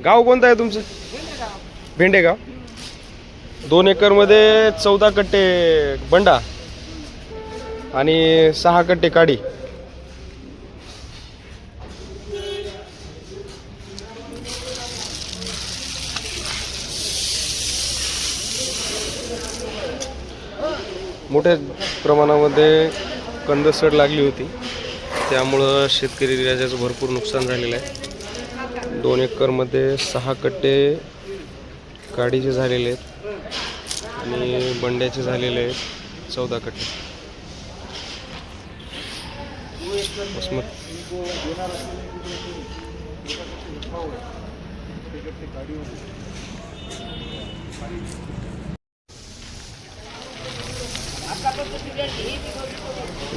गाव कोणतं आहे तुमचं? भेंडेगाव. 2 एकरमध्ये 14 कट्टे बंडा आणि 6 कट्टे काडी. मोठ्या प्रमाणामध्ये कंदसड लागली होती, त्यामुळं शेतकरी राजाचं भरपूर नुकसान झालेलं आहे. 2 एकरमध्ये 6 कट्टे काडीचे झालेले आहेत आणि बंड्याचे झालेले आहेत 14 कट्टे.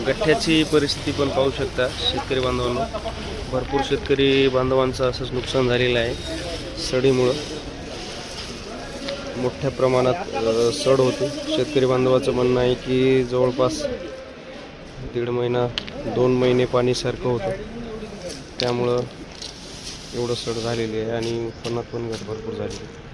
गठ्ठ्याची परिस्थिती पण पाहू शकता शेतकरी बांधवांनो. भरपूर शेतकरी बांधवांचं असंच नुकसान झालेलं आहे. सडीमुळं मोठ्या प्रमाणात सड होते. शेतकरी बांधवाचं म्हणणं आहे की जवळपास 1.5 महिना 2 महिने पाणीसारखं होतं, त्यामुळं एवढं सड झालेली आहे आणि उत्पन्नात पण घट भरपूर झाली आहे.